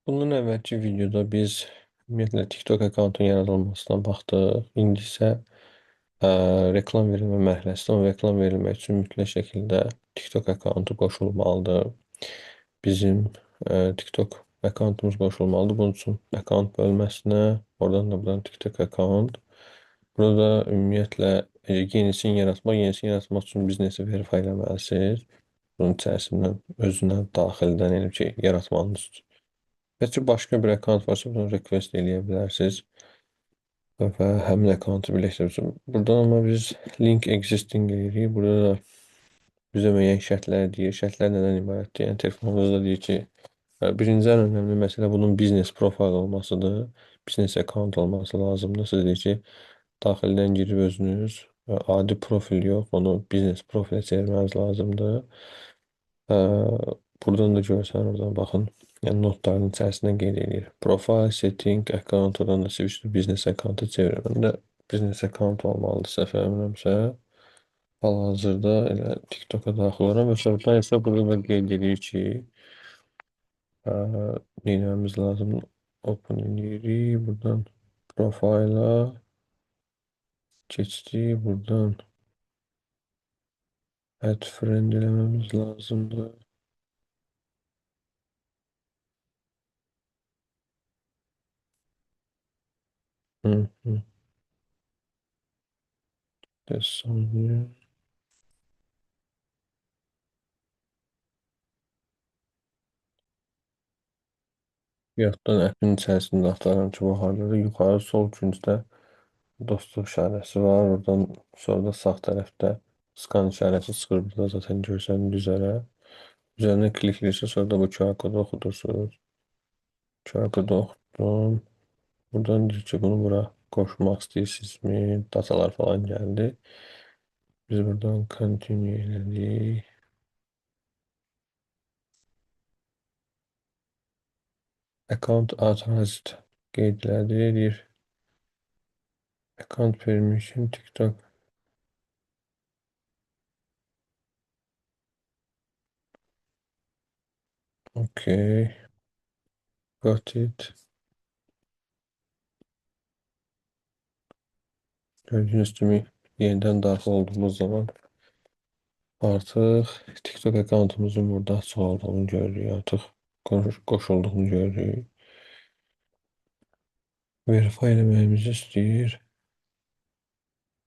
Bundan əvvəlki videoda biz ümumiyyətlə TikTok akkauntun yaradılmasına baxdıq. İndi isə reklam verilmə mərhələsində o reklam verilmək üçün mütləq şəkildə TikTok akkauntu qoşulmalıdır. Bizim TikTok akkauntumuz qoşulmalıdır. Bunun üçün akkaunt bölməsinə, oradan da buradan TikTok akkaunt. Burada ümumiyyətlə yenisini yaratmaq üçün biznesi verify eləməlisiniz. Bunun içərisindən özünə daxildən elə ki, yaratmanız üçün. Bəlkə başqa bir account varsa bunu request eləyə bilərsiniz və həmin accountu birləşdirirsiniz. Buradan amma biz link existing eləyirik. Burada da bizə müəyyən şərtlər deyir. Şərtlər nədən ibarətdir? Yəni telefonumuzda deyir ki, birinci ən önəmli məsələ bunun biznes profil olmasıdır. Biznes account olması lazımdır. Siz deyir ki, daxildən girib özünüz adi profil yox, onu biznes profilə çevirməniz lazımdır. Buradan da görsən, oradan baxın. Yəni notların içərisindən qeyd edir. Profile, setting, account, oradan da switch to business account-a çevirir. Məndə business account olmalıdır səhv eləmirəmsə. Hal-hazırda elə TikToka daxil oluram və sonra isə burada da qeyd edir ki, neyləmemiz lazım? Open edirik. Buradan profile'a keçdik. Buradan add friend eləməmiz lazımdır. Hı hı. Bir saniye. Yaddan appin içərisində axtaran ki, bu hardadır. Yuxarı sol küncdə dostluq işarəsi var. Oradan sonra da sağ tərəfdə skan işarəsi çıxır. Burada zaten görsəniz üzərə. Üzərinə klikləyirsiniz, sonra da bu QR kodu oxudursunuz. QR kodu oxudum. Buradan deyir ki, bunu bura qoşmaq istəyirsinizmi? Datalar falan gəldi. Biz buradan continue elədik. Account authorized qeyd elədi. Deyir account permission TikTok. Okay. Got it. Gördüğünüz kimi yeniden daxil olduğumuz zaman artıq TikTok akkauntumuzun burada açıq olduğunu görürük. Artıq qoşulduğunu görürük. Verify eləməyimizi istəyir.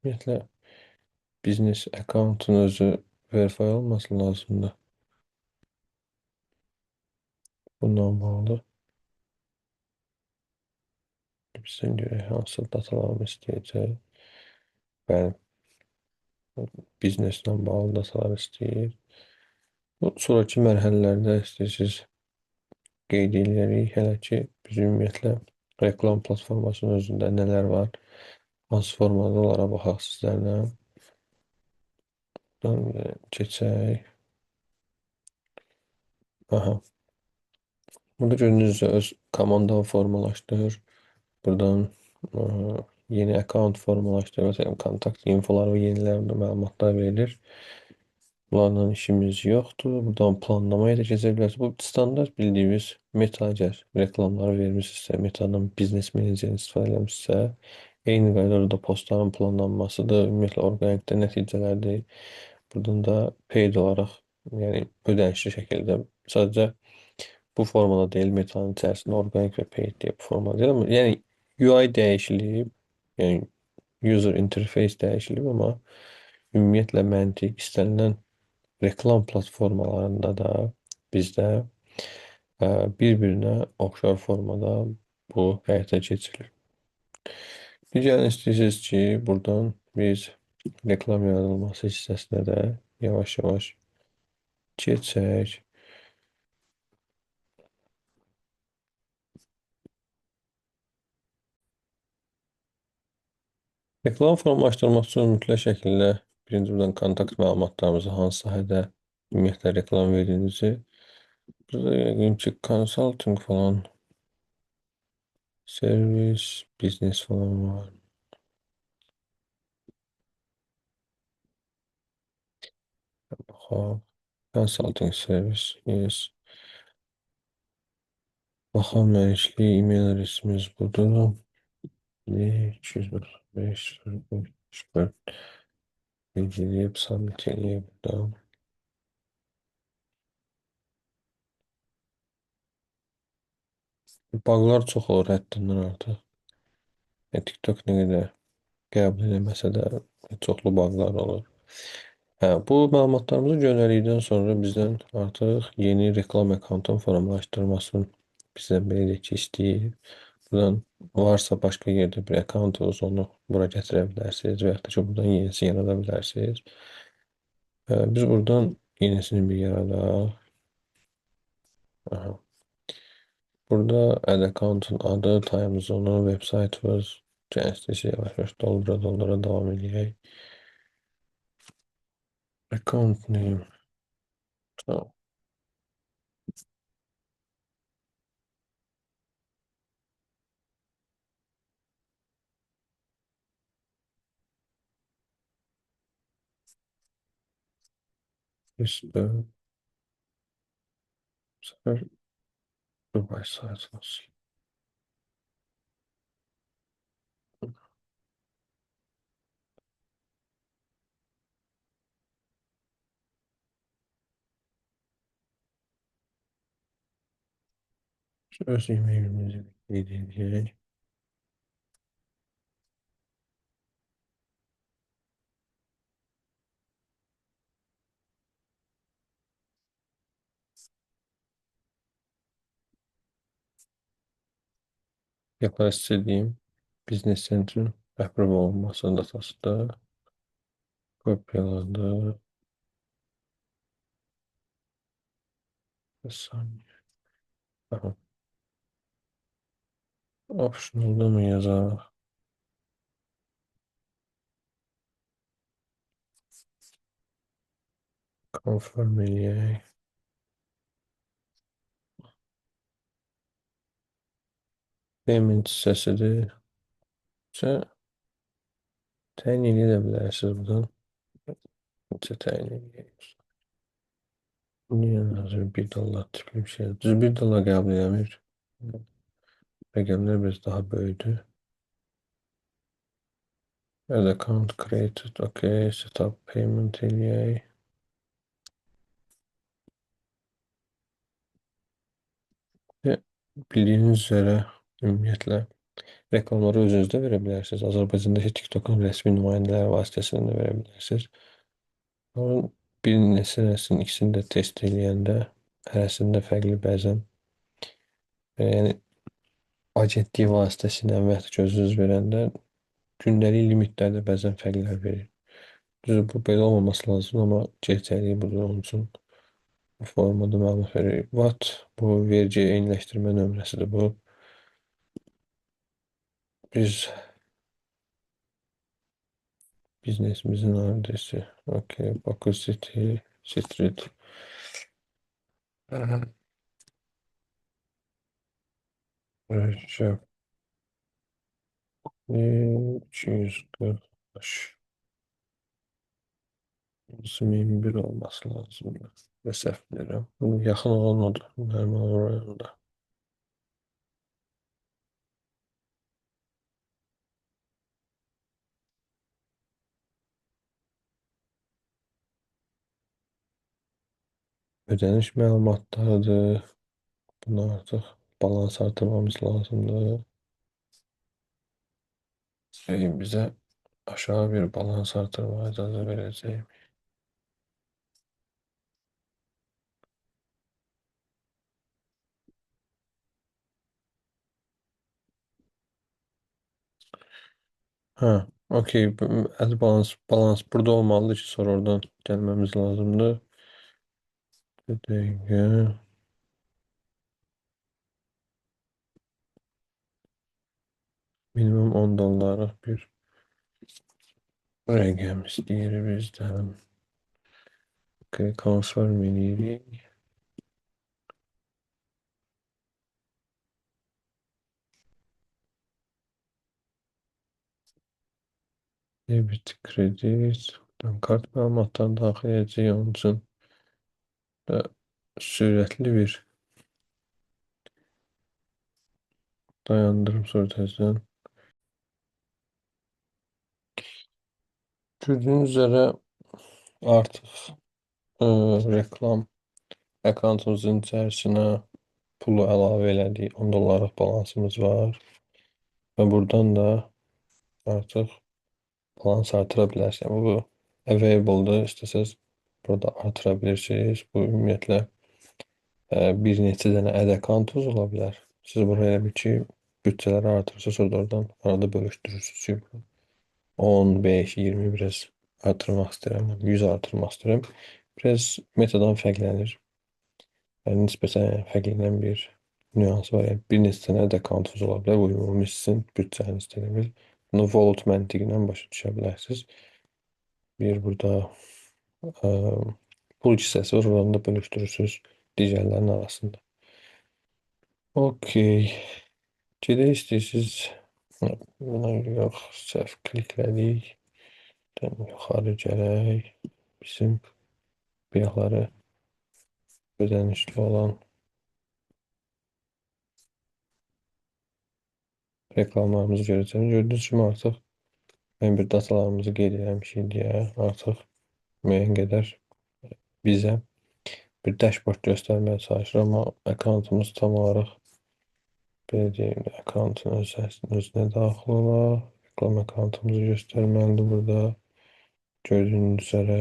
Ümumiyyətlə biznes akkauntun özü verify olması lazımdır. Bundan bağlı bizdən görək hansı datalarımı istəyəcək. Bəli, bizneslə bağlı datalar istəyir. Bu sonraki mərhələlərdə istəyirsiniz qeyd edirik. Hələ ki biz ümumiyyətlə reklam platformasının özündə nələr var, hansı formada onlara baxaq sizlərlə. Buradan keçək. Aha. Burada gördüyünüz üzrə öz komandanı formalaşdır. Buradan yeni account formalaşdır. Məsələn, kontakt infoları və yenilərdə məlumatlar verilir. Bunlarla işimiz yoxdur. Buradan planlamaya da keçə bilərsiniz. Bu standart bildiyimiz Meta əgər reklamları vermişsinizsə, Meta'nın biznes menecerini istifadə eləmişsə, eyni qaydada da postların planlanmasıdır. Ümumiyyətlə orqanikdə nəticələrdir. Buradan da paid olaraq, yəni ödənişli şəkildə sadəcə bu formada deyil, Meta'nın içərisində orqanik və paid deyə bu formada deyil. Yəni UI dəyişilib, yəni user interface dəyişilib, amma ümumiyyətlə məntiq istənilən reklam platformalarında da bizdə bir-birinə oxşar formada bu həyata keçirilir. Digər istəyirsiniz ki, buradan biz reklam yaradılması hissəsinə də yavaş-yavaş keçək. Reklam formalaşdırmaq üçün mütləq şəkildə birinci buradan kontakt məlumatlarımızı hansı sahədə ümumiyyətlə reklam verdiyinizi burada yəqin ki consulting falan servis, biznes falan var. Baxaq. Consulting servis, yes. Baxam mənşli e-mail adresimiz budur. 235 bilgiləyib, submit eləyib buradan. Bağlar çox olur həddindən artıq. TikTok nə qədər qəbul eləməsə də çoxlu bağlar olur. Hə, bu məlumatlarımızı göndərdikdən sonra bizdən artıq yeni reklam akkauntun formalaşdırmasını bizdən belə deyək ki, istəyir. Buradan varsa başqa yerdə bir akkauntunuz, onu bura gətirə bilərsiniz və yaxud da ki, buradan yenisini yarada bilərsiniz. Biz buradan yenisini bir yaradaq. Aha. Burada ad account'un adı, time zone'u, website'ımız, istəyirsə yavaş-yavaş doldura davam edək. Account name. Tamam. Whisper. Bu sefer Dubai saat olsun. Öz e-mailimizi ekleyeceğiz. Yapar istediğim Business Center'ın rəhbər olunması datası da kopyaladı. Bir saniye. Aha. Optional'da mı yazar? Confirm eləyək. Payment hissəsidir. Təyin edə bilərsiniz buradan. Neçə təyin edək. Niyə nazır $1 tipli bir şey? Düz $1 qəbul eləmir. Rəqəmlər biraz daha böyüdü. Add account created. Okay. Setup payment eləyək. Və bildiyiniz üzrə ümumiyyətlə reklamları özünüz də verə bilərsiniz. Azərbaycandakı TikTokun rəsmi nümayəndələri vasitəsilə də verə bilərsiniz. Onun bir neçəsinin ikisini də test eləyəndə hərəsində fərqli bəzən yəni agentlik vasitəsilə və yaxud ki özünüz verəndə gündəlik limitlər də bəzən fərqlər verir. Düzdür, bu belə olmaması lazım, amma gerçəkliyi budur, onun üçün bu formada məlumat verir. VAT bu vergi eyniləşdirmə nömrəsidir bu. Biz biznesimizin adresi. Okay, Baku City Street. Recep 245. 21 olması lazım. Və səhv bilirəm. Bunun yaxın olan odur. Mənim rayonunda. Ödəniş məlumatlarıdır. Bunu artıq balans artırmamız lazımdır. Bizə aşağı bir balans artırma icazə verəcək. Hə, okey. Balans burada olmalıdır ki, sonra oradan gəlməmiz lazımdır. Bir dəqiqə. Minimum $10 bir rəqəm istəyir bizdən. Okay, confirm eləyirik. Debit, kredit. Kart məlumatlarını daxil edəcək, onun üçün də sürətli bir Dayandırım sürtesinden. Gördüğünüz üzere artık e, reklam accountımızın içerisine pulu əlavə elədik. 10 dollarlıq balansımız var. Ve buradan da artık balans artıra bilərsiniz. Yəni bu available-dır. İstəsəz burada artıra bilirsiniz. Bu ümumiyyətlə bir neçə dənə ad account ola bilər. Siz buraya bir ki bütçələri artırırsınız, sonra oradan arada bölüşdürürsünüz ki 10, 5, 20 biraz artırmaq istəyirəm. 100 artırmaq istəyirəm. Biraz metadan fərqlənir. Yəni nisbətən fərqlənən bir nüans var. Yəni bir neçə dənə ad account ola bilər. Bu ümumi sizin bütçəniz deməkdir. Bunu Vault məntiqi ilə başa düşə bilərsiniz. Bir burada e, pul hissəsi var. Oradan da bölüşdürürsünüz digərlərinin arasında. Okey. Gedək istəyirsiniz. Buna yox. Səhv kliklədik. Yuxarı gələk. Bizim bıyıqları ödənişli olan reklamlarımızı görəcəksiniz. Gördüyünüz kimi artıq mən bir datalarımızı qeyd eləmişik deyə artıq müəyyən qədər bizə bir dashboard göstərməyə çalışır, amma accountımız tam olaraq belə deyim, accountun özünə daxil ola. Reklam accountumuzu göstərməlidir burada. Gördüyünüz üzərə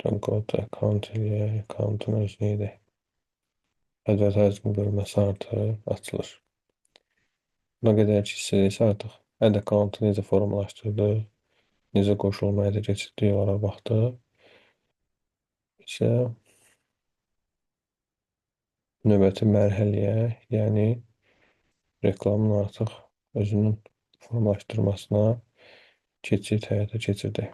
go to account ilə accountun özünə edək. Advertising bölməsi artıq açılır. Buna qədər ki, siz artıq ad account'u necə formalaşdırdı, necə qoşulmaya da keçirdi, onlara baxdı. İşte növbəti mərhələyə, yəni reklamın artıq özünün formalaşdırmasına keçid həyata keçirdi.